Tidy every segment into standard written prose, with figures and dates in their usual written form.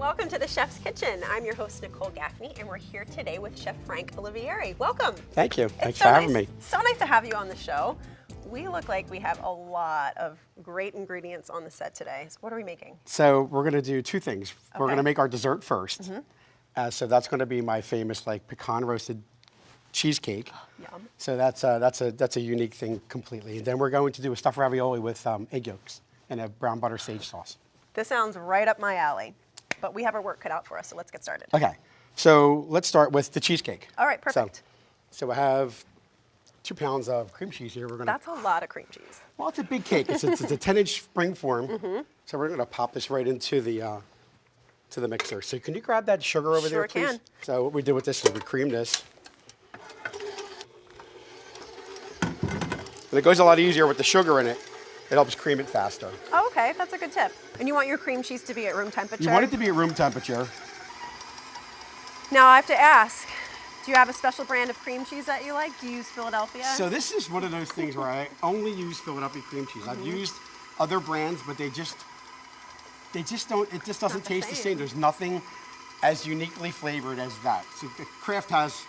Welcome to the Chef's Kitchen. I'm your host, Nicole Gaffney, and we're here today with Chef Frank Olivieri. Welcome. Thank you. Thanks for having me. So nice to have you on the show. We look like we have a lot of great ingredients on the set today. So what are we making? So we're going to do two things. Okay. We're going to make our dessert first. So that's going to be my famous pecan roasted cheesecake. Yum. So that's a unique thing completely. And then we're going to do a stuffed ravioli with egg yolks and a brown butter sage sauce. This sounds right up my alley, but we have our work cut out for us, so let's get started. Okay. So let's start with the cheesecake. All right, perfect. So we have 2 pounds of cream cheese here. That's a lot of cream cheese. Well, it's a big cake. It's a 10-inch spring form. So we're going to pop this right into the mixer. So can you grab that sugar over there, please? Sure can. So what we do with this is we cream this. And it goes a lot easier with the sugar in it. It helps cream it faster. Oh, okay, that's a good tip. And you want your cream cheese to be at room temperature? You want it to be at room temperature. Now I have to ask, do you have a special brand of cream cheese that you like? Do you use Philadelphia? So this is one of those things where I only use Philadelphia cream cheese. I've used other brands, but it just doesn't taste the same. There's nothing as uniquely flavored as that. So the Kraft has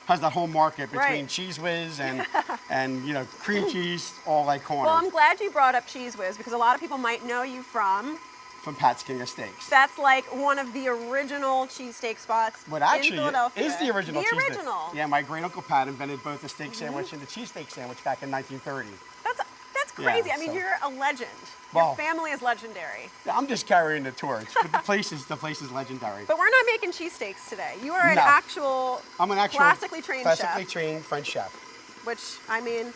that whole market between Cheese Whiz and cream cheese, all like corners. Well, I'm glad you brought up Cheese Whiz because a lot of people might know you from Pat's King of Steaks. That's like one of the original cheesesteak spots What actually in Philadelphia. is the original cheesesteak. The original. Yeah, my great uncle Pat invented both the steak sandwich and the cheesesteak sandwich back in 1930. That's crazy. Yeah, I mean, so- you're a legend. Well- Your family is legendary. Yeah, I'm just carrying the torch, but the place is legendary. But we're not making cheesesteaks today. You are an No. actual, I'm an actual classically trained French chef. which, I mean,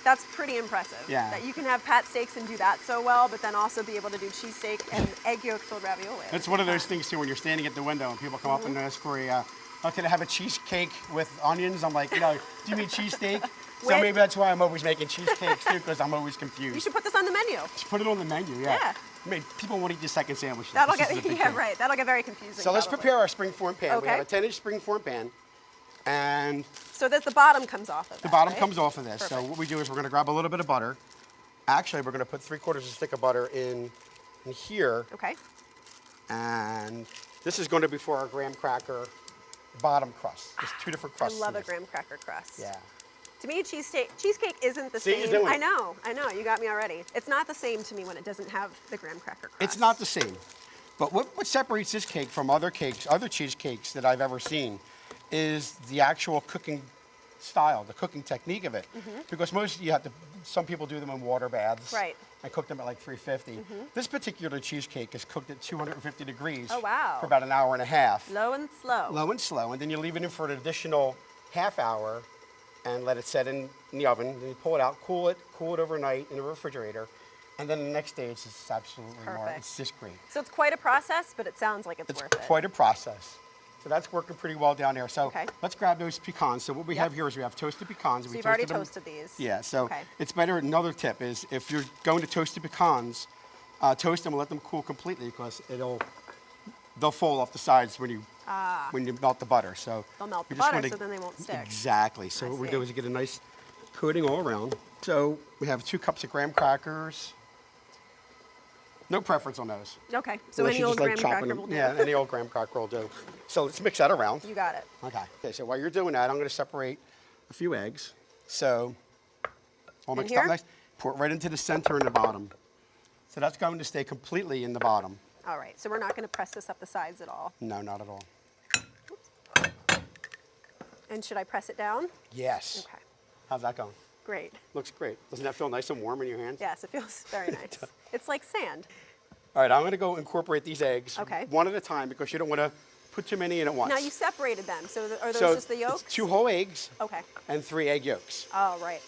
that's pretty impressive. Yeah. That you can have pat steaks and do that so well, but then also be able to do cheesesteak and egg yolk filled ravioli. It's one of those things too when you're standing at the window and people come up and ask for can I have a cheesecake with onions? I'm like, do you mean cheesesteak? So maybe that's why I'm always making cheesecakes too, because I'm always confused. You should put this on the menu. Just put it on the menu, Yeah. I mean, people won't eat the second sandwich. That'll This get is the big yeah, thing. right. That'll get very confusing. So let's probably. prepare our springform pan. Okay. We have a 10-inch springform pan, and So that the bottom comes off of that, the bottom right? comes off of this. So Perfect. what we do is we're going to grab a little bit of butter. Actually, we're going to put 3/4 of a stick of butter in here, Okay. and this is going to be for our graham cracker bottom crust. There's 2 different I crusts. love in a this. graham cracker crust. Yeah. To me, cheesecake isn't the See, same. you're doing I it. know. You got me already. It's not the same to me when it doesn't have the graham cracker crust. It's not the same. But what separates this cake from other cakes, other cheesecakes that I've ever seen, is the actual cooking style, the cooking technique of it. Because some people do them in water baths. Right. And cook them at like 350. This particular cheesecake is cooked at 250 degrees Oh, wow. for about an hour and a half. Low and slow. Low and slow. And then you leave it in for an additional half hour and let it set in the oven. Then you pull it out, cool it overnight in the refrigerator. And then the next day, it's just absolutely Perfect. It's just great. So it's quite a process, but it sounds like it's worth it. Quite a process. So that's working pretty well down there. So Okay. let's grab those pecans. So what we have here is we have toasted pecans. So We you've already them. toasted these. Yeah, so Okay. it's better. Another tip is if you're going to toast the pecans, toast them and let them cool completely because they'll fall off the sides when you melt the butter. So They'll melt we the just butter wanna- so then they won't stick. Exactly. So I what we see. do is you get a nice coating all around. So we have 2 cups of graham crackers. No preference on those. Okay. So Unless any you old just graham chopping cracker them. will do. Yeah, any old graham cracker will do. So let's mix that around. You got it. Okay, so while you're doing that, I'm going to separate a few eggs. So all In mixed here? up nice. Pour it right into the center and the bottom. So that's going to stay completely in the bottom. All right. So we're not going to press this up the sides at all. No, not at all. And should I press it down? Yes. Okay. How's that going? Great. Looks great. Doesn't that feel nice and warm in your hands? Yes, it feels very nice. It's like sand. All right, I'm going to go incorporate these eggs Okay. one at a time because you don't want to put too many in at once. Now you separated them. So are those so just the yolks? it's 2 whole eggs Okay. and 3 egg yolks. Oh, right.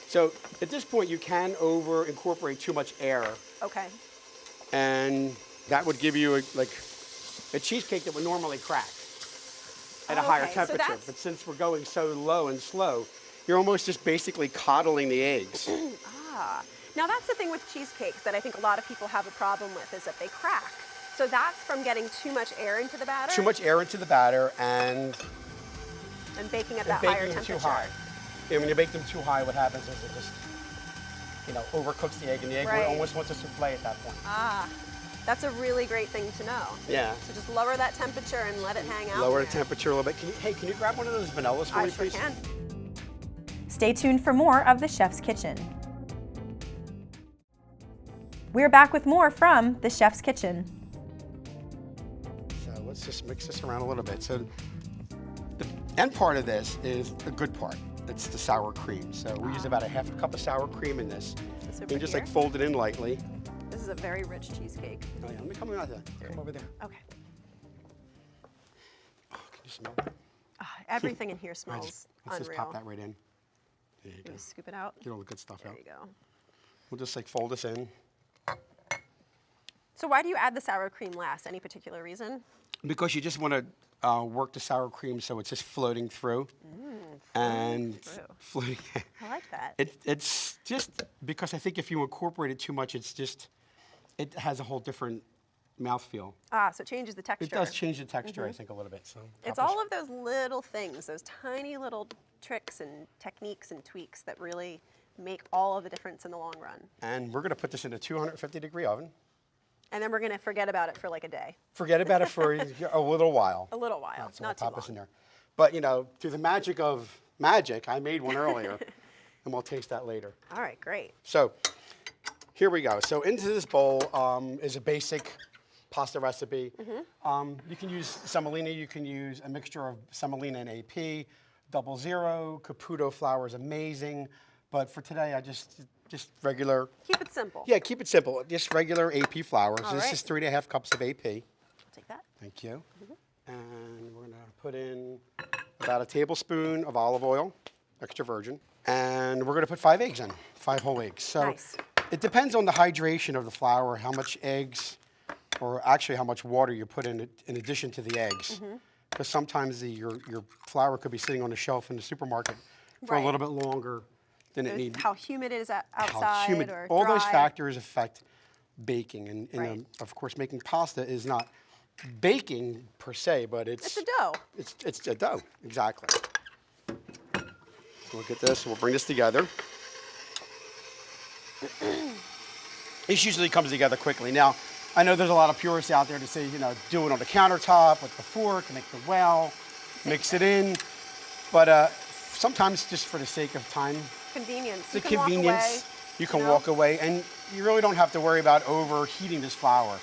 So at this point, you can over incorporate too much air, Okay. and that would give you a cheesecake that would normally crack at a Oh, higher okay. So temperature. that's- But since we're going so low and slow, you're almost just basically coddling the eggs. Now that's the thing with cheesecakes that I think a lot of people have a problem with is that they crack. So that's from getting too much air into the batter? Too much air into the batter and And baking at that higher baking them temperature. too high. And when you bake them too high, what happens is it just overcooks the egg, and the egg Right. almost wants a souffle at that point. Ah, that's a really great thing to know. Yeah. So just lower that temperature and let it hang out. Lower in the there. temperature a little bit. Can you grab one of those vanillas for I me, sure please? can. Stay tuned for more of the Chef's Kitchen. We're back with more from the Chef's Kitchen. So let's just mix this around a little bit. So the end part of this is the good part. It's the sour cream. So we use about a half a cup of sour cream in this. This You over can just here. like fold it in lightly. This is a very rich cheesecake. Oh yeah, let me come over there. Come over there. Okay. Oh, can you smell that? Everything in here Let's smells just unreal. pop that right in. There you go. Just scoop it out. Get all the good stuff There out. you go. We'll just like fold this in. So why do you add the sour cream last? Any particular reason? Because you just want to work the sour cream so it's just floating through. And through. floating. I like that. It's just because I think if you incorporate it too much, it has a whole different mouthfeel. So it changes the texture. It does change the texture, I think, a little bit. So It's all of those little things, those tiny little tricks and techniques and tweaks that really make all of the difference in the long run. And we're going to put this in a 250-degree oven. And then we're going to forget about it for like a day. Forget about it for a little while. A little while, So not we'll too pop this in long. there. But through the magic of magic, I made one earlier, and we'll taste that later. All right, great. So here we go. So into this bowl is a basic pasta recipe. You can use semolina. You can use a mixture of semolina and AP. 00, Caputo flour is amazing. But for today, I just regular. Keep it simple. Yeah, keep it simple. Just regular AP flour. So All this right. is 3.5 cups of AP. I'll take that. Thank you. And we're going to put in about a tablespoon of olive oil, extra virgin. And we're going to put 5 eggs in, 5 whole eggs. So Nice. it depends on the hydration of the flour, how much eggs, or actually how much water you put in it in addition to the eggs. Because sometimes your flour could be sitting on the shelf in the supermarket for a Right. little bit longer than it needs. How humid it is How outside humid. or All those dry. factors affect baking. And Right. of course, making pasta is not baking per se, but It's a dough. it's a dough, exactly. So we'll get this, we'll bring this together. This usually comes together quickly. Now, I know there's a lot of purists out there to say, do it on the countertop with the fork, make the well, mix it in. But sometimes just for the sake of time, Convenience. the You can walk away, convenience, you can know? walk away, and you really don't have to worry about overheating this flour.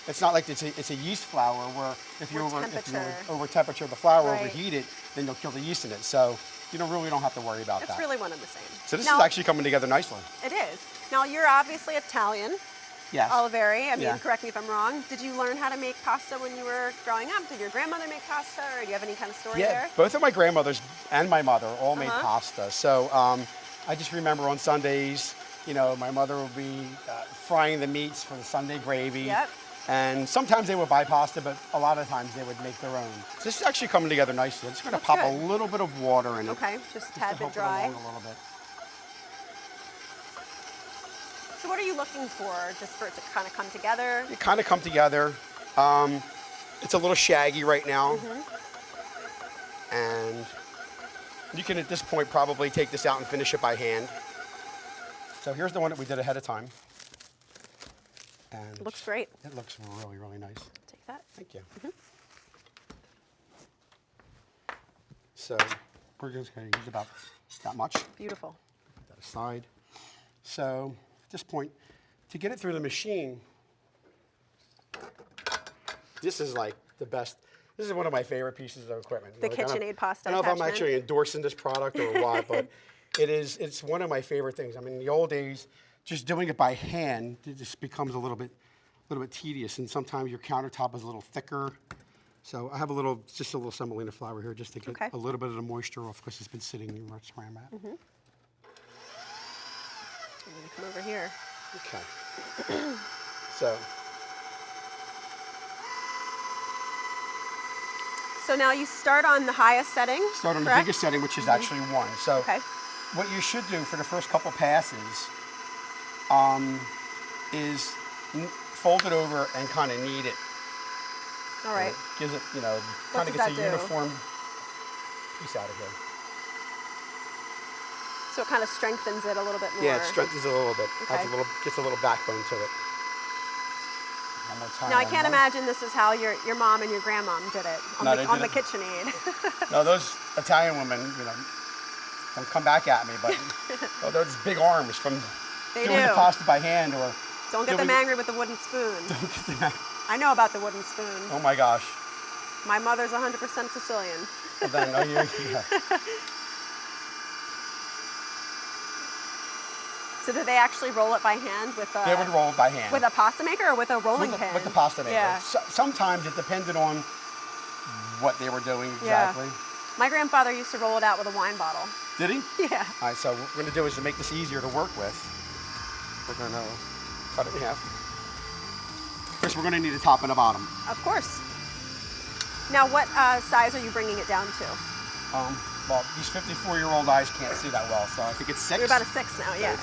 It's not like it's a yeast flour where if you temperature. over temperature the flour, Right. overheat it, then you'll kill the yeast in it. So you really don't have to worry about It's that. really one and the same. So this Now, is actually coming together nicely. It is. Now, you're obviously Italian, Yes. Olivieri. I mean, Yeah. correct me if I'm wrong. Did you learn how to make pasta when you were growing up? Did your grandmother make pasta, or do you have any kind of story Yeah, there? both of my grandmothers and my mother all made Uh-huh. pasta. So I just remember on Sundays, my mother would be frying the meats for the Sunday gravy. Yep. And sometimes they would buy pasta, but a lot of times they would make their own. So this is actually coming together nicely. I'm just going to Looks pop a good. little bit of water in it. Okay, just a tad to bit help it dry. along a little bit. So what are you looking for, just for it to kind of come together? It kind of come together. It's a little shaggy right now. And you can, at this point, probably take this out and finish it by hand. So here's the one that we did ahead of time. And Looks great. it looks really, really nice. Take that. Thank you. So we're just going to use about that much. Beautiful. Put that aside. So at this point, to get it through the machine, this is like the best. This is one of my favorite pieces of equipment. The KitchenAid pasta I don't know if I'm attachment. actually endorsing this product or what, but it's one of my favorite things. I mean, in the old days, just doing it by hand, it just becomes a little bit tedious, and sometimes your countertop is a little thicker. So I have just a little semolina flour here just to get Okay. a little bit of the moisture off because it's been sitting where I'm at. I'm going to come over here. Okay. So now you start on the highest setting, Start on the correct? biggest setting, which is actually 1. So Okay. what you should do for the first couple passes is fold it over and kind of knead it. All right. Gives it, kind does of gets that a do? uniform piece out of here. So it kind of strengthens it a little bit more. Yeah, it strengthens it a little bit. Okay. Gets a little backbone to it. One more time. Now I can't imagine this is how your mom and your grandmom did it on the KitchenAid. No, those Italian women, don't come back at me, but those big arms from doing the pasta by hand or. Don't get them angry with the wooden spoon. Don't get them angry. I know about the wooden spoon. Oh my gosh. My mother's 100% Sicilian. Well, then, yeah. So do they actually roll it by hand with a? They would roll it by hand. With a pasta maker or with a rolling pin? With the pasta maker. Yeah. Sometimes it depended on what they were doing exactly. Yeah. My grandfather used to roll it out with a wine bottle. Did he? Yeah. All right, so what we're going to do is to make this easier to work with, we're going to cut it in half. First, we're going to need a top and a bottom. Of course. Now, what size are you bringing it down to? Well, these 54-year-old eyes can't see that well, so I think it's 6. You're about a 6 now, yeah.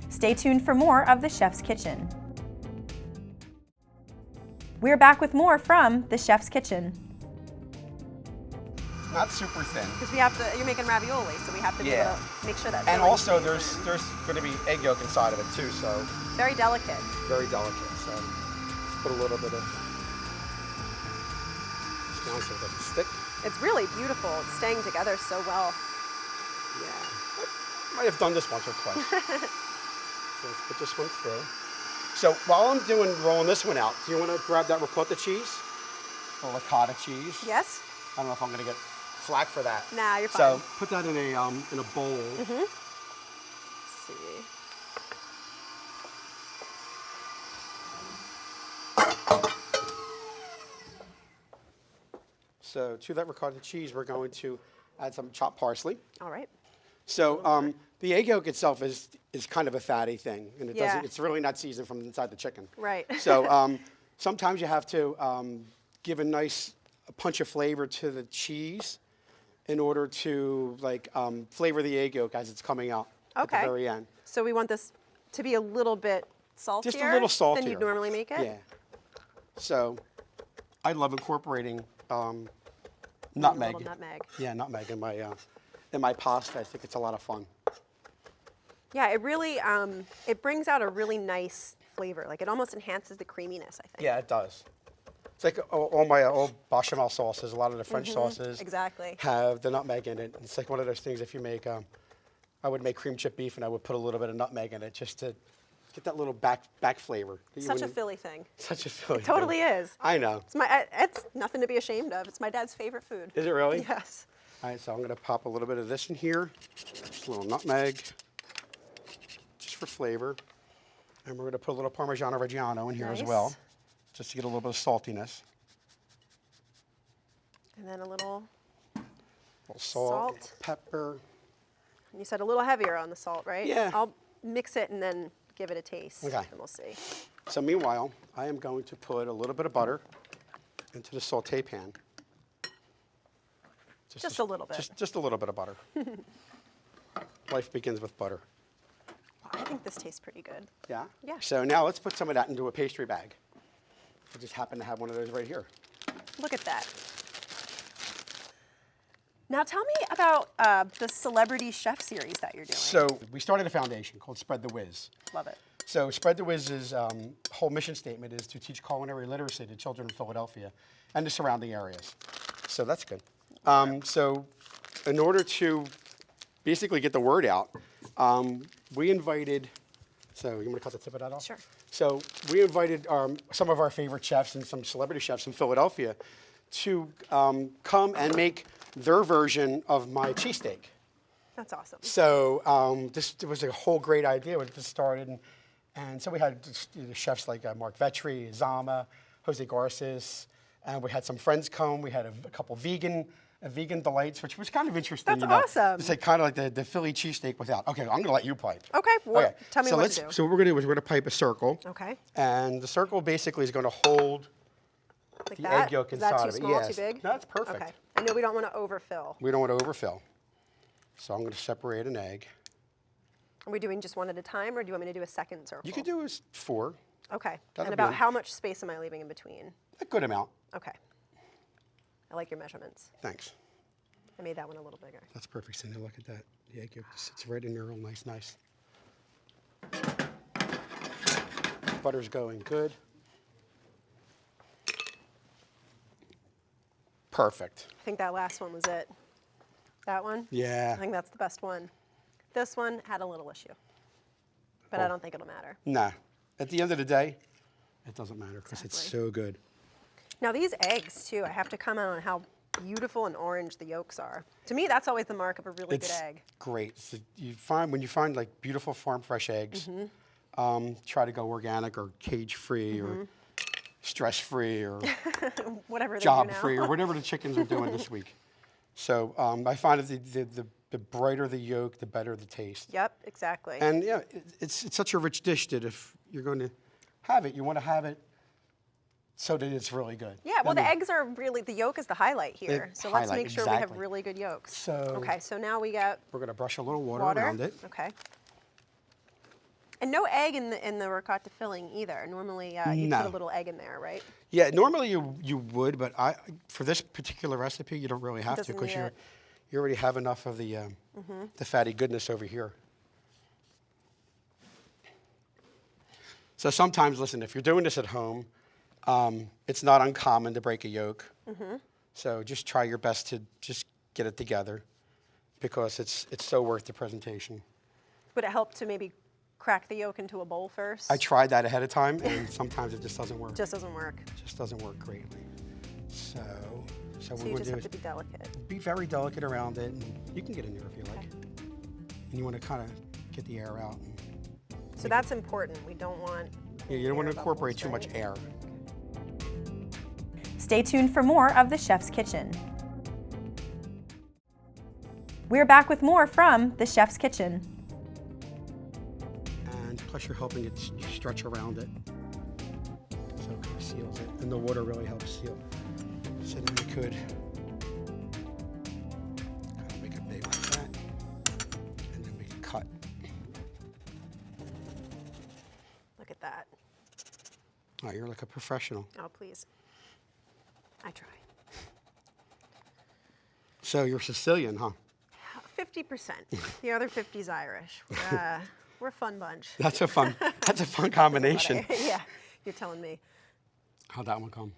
Stay tuned for more of the Chef's Kitchen. We're back with more from the Chef's Kitchen. Not super thin. Because we have to, you're making ravioli, so we have to be able to make sure that. And also, there's going to be egg yolk inside of it too, so. Very delicate. Very delicate, so let's put a little bit of this down so it doesn't stick. It's really beautiful. It's staying together so well. Yeah. Might have done this once or twice. So let's put this one through. So while I'm rolling this one out, do you want to grab that ricotta cheese? Or ricotta cheese? Yes. I don't know if I'm going to get flack for that. Nah, you're fine. So put that in a bowl. Mm-hmm. Let's see. So to that ricotta cheese, we're going to add some chopped parsley. All right. So the egg yolk itself is kind of a fatty thing, and it's really not seasoned from inside the chicken. Right. So sometimes you have to give a nice punch of flavor to the cheese in order to flavor the egg yolk as it's coming out at the very end. So we want this to be a little bit saltier. Just a little saltier than you'd normally make it. Yeah. So I love incorporating nutmeg. A little nutmeg. Yeah, nutmeg in my pasta. I think it's a lot of fun. Yeah, it really it brings out a really nice flavor. Like it almost enhances the creaminess, I think. Yeah, it does. It's like all my old bechamel sauces, a lot of the French sauces have the nutmeg in it. It's like one of those things if you make, I would make cream chip beef and I would put a little bit of nutmeg in it just to get that little back flavor. Such a Philly thing. Such a Philly thing. It totally is. I know. It's nothing to be ashamed of. It's my dad's favorite food. Is it really? Yes. All right, so I'm going to pop a little bit of this in here, just a little nutmeg, just for flavor. And we're going to put a little Parmigiano Reggiano in here as well, just to get a little bit of saltiness. And then a little salt, pepper. You said a little heavier on the salt, right? Yeah. I'll mix it and then give it a taste. Okay. And we'll see. So meanwhile, I am going to put a little bit of butter into the saute pan. Just a little bit. Just a little bit of butter. Life begins with butter. I think this tastes pretty good. Yeah? Yeah. So now let's put some of that into a pastry bag. I just happen to have one of those right here. Look at that. Now tell me about the Celebrity Chef series that you're doing. So we started a foundation called Spread the Whiz. Love it. So Spread the Whiz's whole mission statement is to teach culinary literacy to children in Philadelphia and the surrounding areas. So that's good. So in order to basically get the word out, we invited, so you want to cut the tip of that off? Sure. So we invited some of our favorite chefs and some celebrity chefs in Philadelphia to come and make their version of my cheesesteak. That's awesome. So this was a whole great idea when this started. And so we had chefs like Mark Vetri, Zama, Jose Garces, and we had some friends come. We had a couple vegan delights, which was kind of interesting. That's awesome. It's like kind of like the Philly cheesesteak without. Okay, I'm going to let you pipe. Okay, tell me what to do. So what we're going to do is we're going to pipe a circle. Okay. And the circle basically is going to hold like the that? egg yolk Is inside that too of it. small, Yes. too big? No, that's perfect. Okay. I know we don't want to overfill. We don't want to overfill. So I'm going to separate an egg. Are we doing just one at a time, or do you want me to do a second circle? You could do 4. Okay. That'll And about be how much space am I leaving in between? a good amount. Okay. I like your measurements. Thanks. I made that one a little bigger. That's perfect, Cindy. Look at that. The egg yolk just sits right in there real nice. Butter's going good. Perfect. I think that last one was it. That one? Yeah. I think that's the best one. This one had a little issue, but I don't think it'll matter. Nah. At the end of the day, it doesn't matter because it's Exactly. so good. Now these eggs too, I have to comment on how beautiful and orange the yolks are. To me, that's always the mark of a really good egg. Great. So when you find like beautiful farm fresh eggs, try to go organic or cage free or stress free or Whatever they job do now. free or whatever the chickens are doing this week. So I find that the brighter the yolk, the better the taste. Yep, exactly. And yeah, it's such a rich dish that if you're going to have it, you want to have it so that it's really good. Yeah, well, I mean, the eggs are really, the yolk is the highlight here. So let's highlight, make sure we have exactly. really good yolks. So- okay, so now we got we're going to brush a little water water. around it. Okay. And no egg in the ricotta filling either. Normally, you put a No. little egg in there, right? Yeah, normally you would, but for this particular recipe, you don't really have to Doesn't because need it. you already have enough of the fatty goodness over here. So sometimes, listen, if you're doing this at home, it's not uncommon to break a yolk. So just try your best to just get it together because it's so worth the presentation. Would it help to maybe crack the yolk into a bowl first? I tried that ahead of time, and sometimes it just doesn't work. Just doesn't work. It just doesn't work greatly. So So what you we're just going have to do to is be delicate. be very delicate around it, and you can get in there if you like. And you want to kind of get the air out. So that's important. We don't want. Yeah, you don't want to air incorporate bubbles, too much right? air. Stay tuned for more of the Chef's Kitchen. We're back with more from the Chef's Kitchen. And plus you're helping it stretch around it. So it kind of seals it. And the water really helps seal. So then we could kind of make a big like that. And then we can cut. Look at that. Oh, you're like a professional. Oh, please. I try. So you're Sicilian, huh? 50%. The other 50's Irish. We're a fun bunch. That's a fun combination. Yeah, you're telling me. How'd that one come?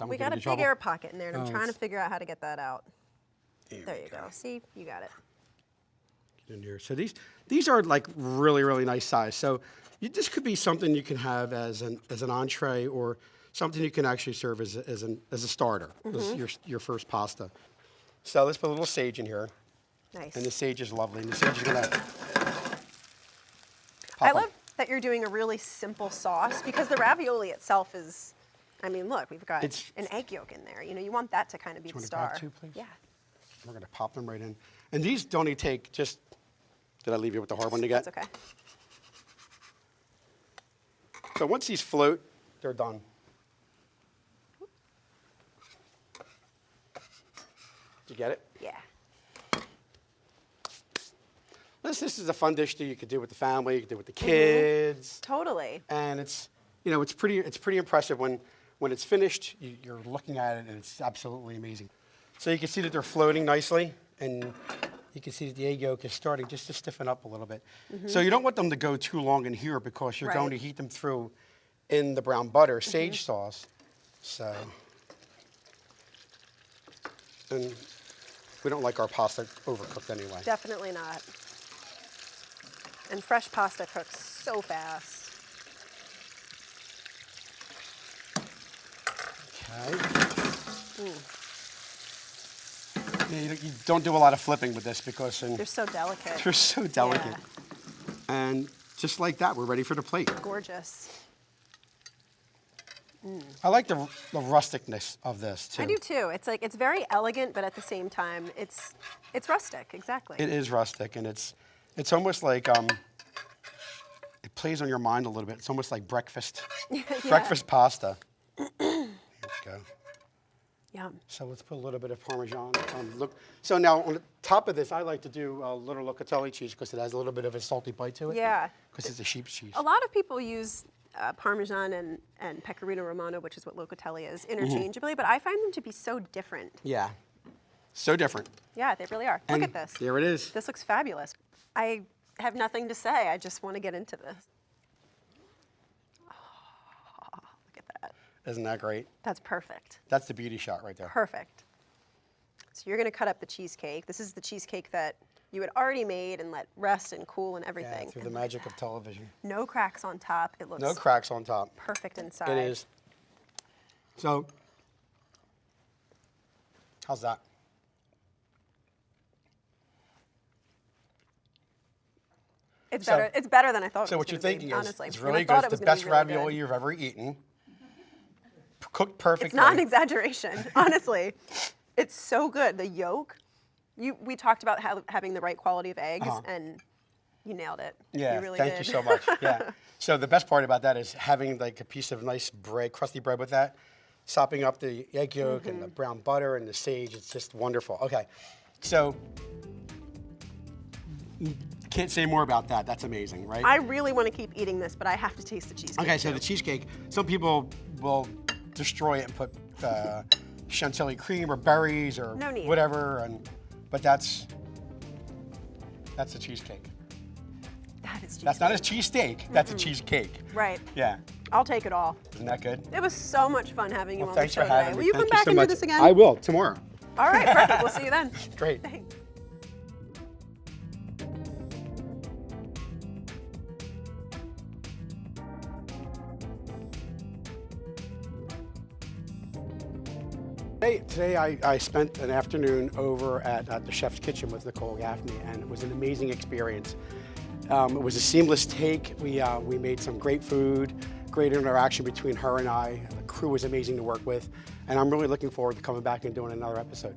We got a big air pocket in there, and I'm trying to it's- figure out how to get that out. There we you go. See, you got it. Get in here. So these are like really nice size. So this could be something you can have as an entree or something you can actually serve as a starter. This is your first pasta. So let's put a little sage in here, Nice. and the sage is lovely. And the sage is gonna. I love that you're doing a really simple sauce because the ravioli itself is. I mean, look, we've got It's- an egg yolk in there. You know, you want that to kind of be the wanna star. grab two, please? Yeah. We're gonna pop them right in. And these don't even take just. Did I leave you with the hard one to get? That's okay. So once these float, they're done. Did you get it? Yeah. This is a fun dish that you could do with the family, you could do with the kids. Totally. And it's pretty impressive when it's finished. You're looking at it and it's absolutely amazing. So you can see that they're floating nicely, and you can see that the egg yolk is starting just to stiffen up a little bit. So you don't want them to go too long in here because you're going to Right. heat them through in the brown butter sage sauce. So, and we don't like our pasta overcooked anyway. Definitely not. And fresh pasta cooks so fast. Okay. Yeah, you don't do a lot of flipping with this because They're so delicate. they're so delicate. And just like that, we're ready for the plate. Gorgeous. I like the rusticness of this too. I do too. It's like it's very elegant, but at the same time, it's rustic. Exactly. It is rustic, and it's almost like it plays on your mind a little bit. It's almost like breakfast, breakfast pasta. Here we go. Yum. So let's put a little bit of Parmesan. Look. So now on the top of this, I like to do a little locatelli cheese because it has a little bit of a salty bite to it. Yeah. Because it's a sheep's cheese. A lot of people use Parmesan and Pecorino Romano, which is what locatelli is, interchangeably, but I find them to be so different. Yeah. So different. Yeah, they really are. And Look at this. There it is. This looks fabulous. I have nothing to say. I just want to get into this. Oh, look at that. Isn't that great? That's perfect. That's the beauty shot right there. Perfect. So you're going to cut up the cheesecake. This is the cheesecake that you had already made and let rest and cool and everything. Yeah, through the And look at magic of that. television. No cracks on top. It looks No cracks on top. perfect inside. It is. So, how's that? It's So- better. It's better than I thought. So it was what you're gonna be, thinking is, honestly. it's And really I thought good. it It's was the gonna best be really good. ravioli you've ever eaten. Cooked perfectly. It's not an exaggeration, honestly. It's so good. The yolk. We talked about having the right quality of eggs, and you nailed it. Yeah, you really thank did. you so much. Yeah. So the best part about that is having like a piece of nice bread, crusty bread with that, sopping up the egg yolk and the brown butter and the sage. It's just wonderful. Okay, so can't say more about that. That's amazing, right? I really want to keep eating this, but I have to taste the cheesecake. Okay, so too. the cheesecake, some people will destroy it and put chantilly cream or berries or No need. whatever, but that's a cheesecake. That is cheesecake. That's not a cheesesteak, that's a cheesecake. Right. Yeah, I'll take it all. isn't that good? It was so much fun having you Well, on the thanks show for having today. me. Will you Thank come back so and much. do this again? I will, tomorrow. All right, perfect. We'll see you then. Great. Thanks. Today I spent an afternoon over at the Chef's Kitchen with Nicole Gaffney, and it was an amazing experience. It was a seamless take. We made some great food, great interaction between her and I. The crew was amazing to work with, and I'm really looking forward to coming back and doing another episode.